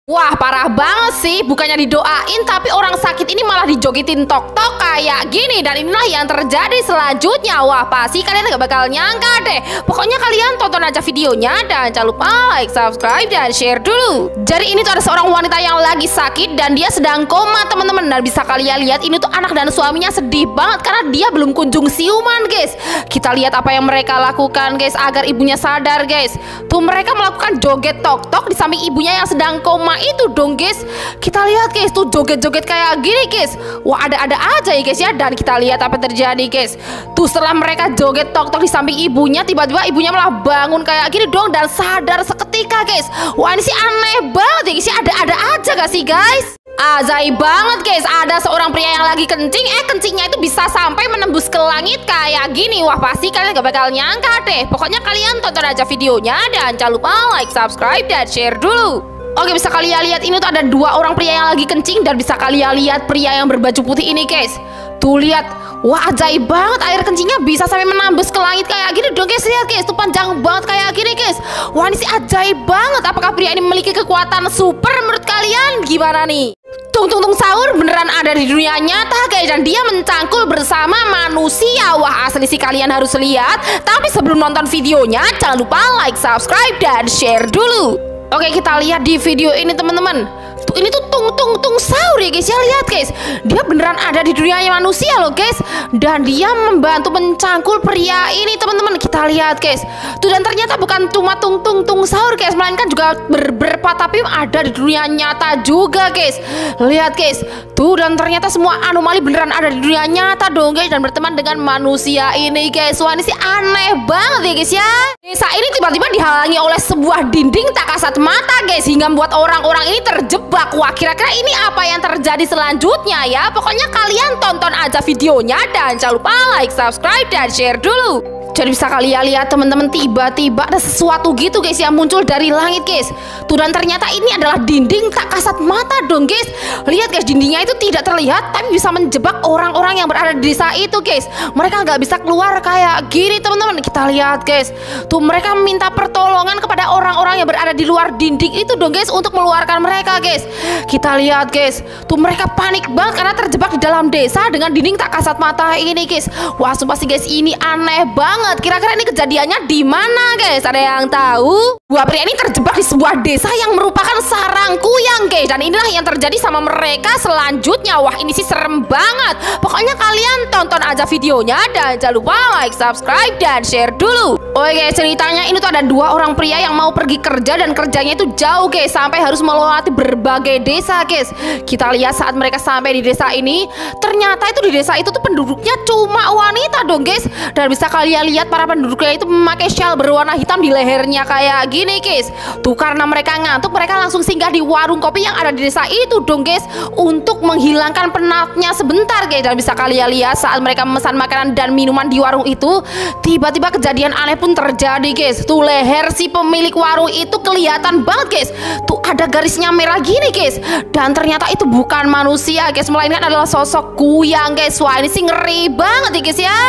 Wah, parah banget sih. Bukannya didoain, tapi orang sakit ini malah dijogetin tok-tok kayak gini. Dan inilah yang terjadi selanjutnya. Wah, pasti kalian gak bakal nyangka deh. Pokoknya kalian tonton aja videonya. Dan jangan lupa like, subscribe, dan share dulu. Jadi ini tuh ada seorang wanita yang lagi sakit. Dan dia sedang koma, teman-teman. Dan bisa kalian lihat, ini tuh anak dan suaminya sedih banget. Karena dia belum kunjung siuman, guys. Kita lihat apa yang mereka lakukan, guys, agar ibunya sadar, guys. Tuh mereka melakukan joget tok-tok di samping ibunya yang sedang koma itu dong, guys. Kita lihat, guys, tuh joget-joget kayak gini, guys. Wah, ada-ada aja ya, guys, ya. Dan kita lihat apa terjadi, guys. Tuh setelah mereka joget tok-tok di samping ibunya, tiba-tiba ibunya malah bangun kayak gini dong dan sadar seketika, guys. Wah, ini sih aneh banget ya, guys, ya. Ada-ada aja gak sih, guys? Ajaib banget, guys. Ada seorang pria yang lagi kencing. Kencingnya itu bisa sampai menembus ke langit kayak gini. Wah, pasti kalian gak bakal nyangka deh. Pokoknya kalian tonton aja videonya. Dan jangan lupa like, subscribe, dan share dulu. Oke, bisa kalian lihat ini tuh ada dua orang pria yang lagi kencing. Dan bisa kalian lihat pria yang berbaju putih ini, guys. Tuh lihat. Wah, ajaib banget, air kencingnya bisa sampai menembus ke langit kayak gini dong, guys. Lihat, guys, tuh panjang banget kayak gini, guys. Wah, ini sih ajaib banget. Apakah pria ini memiliki kekuatan super menurut kalian? Gimana nih? Tung sahur beneran ada di dunia nyata, guys. Dan dia mencangkul bersama manusia. Wah, asli sih kalian harus lihat. Tapi sebelum nonton videonya, jangan lupa like, subscribe, dan share dulu. Oke, kita lihat di video ini, teman-teman. Tuh, ini tuh tung sahur ya, guys, ya. Lihat, guys, dia beneran ada di dunia manusia loh, guys. Dan dia membantu mencangkul pria ini, teman-teman. Kita lihat, guys. Tuh, dan ternyata bukan cuma tung sahur, guys, melainkan juga beberapa tapi ada di dunia nyata juga, guys. Lihat, guys. Tuh, dan ternyata semua anomali beneran ada di dunia nyata dong, guys, dan berteman dengan manusia ini, guys. Wah, ini sih aneh banget ya, guys, ya. Desa ini tiba-tiba dihalangi oleh sebuah dinding tak kasat mata, guys, hingga membuat orang-orang ini terjebak. Wah, kira-kira ini apa yang terjadi selanjutnya ya? Pokoknya kalian tonton aja videonya dan jangan lupa like, subscribe, dan share dulu. Jadi bisa kalian lihat, teman-teman, tiba-tiba ada sesuatu gitu, guys, yang muncul dari langit, guys. Tuh, dan ternyata ini adalah dinding tak kasat mata dong, guys. Lihat, guys, dindingnya itu tidak terlihat tapi bisa menjebak orang-orang yang berada di desa itu, guys. Mereka nggak bisa keluar kayak gini, teman-teman. Kita lihat, guys. Tuh, mereka minta pertolongan kepada orang-orang yang berada di luar dinding itu dong, guys, untuk mengeluarkan mereka, guys. Kita lihat, guys. Tuh, mereka panik banget karena terjebak di dalam desa dengan dinding tak kasat mata ini, guys. Wah, sumpah sih, guys, ini aneh banget. Kira-kira ini kejadiannya di mana, guys? Ada yang tahu? Dua pria ini terjebak di sebuah desa yang merupakan sarang kuyang, guys. Dan inilah yang terjadi sama mereka selanjutnya. Wah, ini sih serem banget. Pokoknya kalian tonton aja videonya dan jangan lupa like, subscribe, dan share dulu. Oke, guys, ceritanya ini tuh ada dua orang pria yang mau pergi kerja dan kerjanya itu jauh, guys, sampai harus melewati berbagai desa, guys. Kita lihat saat mereka sampai di desa ini, ternyata itu di desa itu tuh penduduknya cuma wanita dong, guys. Dan bisa kalian lihat para penduduknya itu memakai shawl berwarna hitam di lehernya kayak gini, guys. Tuh, karena mereka ngantuk, mereka langsung singgah di warung kopi yang ada di desa itu dong, guys, untuk menghilangkan penatnya sebentar, guys. Dan bisa kalian lihat saat mereka memesan makanan dan minuman di warung itu, tiba-tiba kejadian aneh pun terjadi, guys. Tuh, leher si pemilik warung itu kelihatan banget, guys. Tuh, ada garisnya merah gini, guys. Dan ternyata itu bukan manusia, guys, melainkan adalah sosok kuyang, guys. Wah, ini sih ngeri banget ya, guys, ya.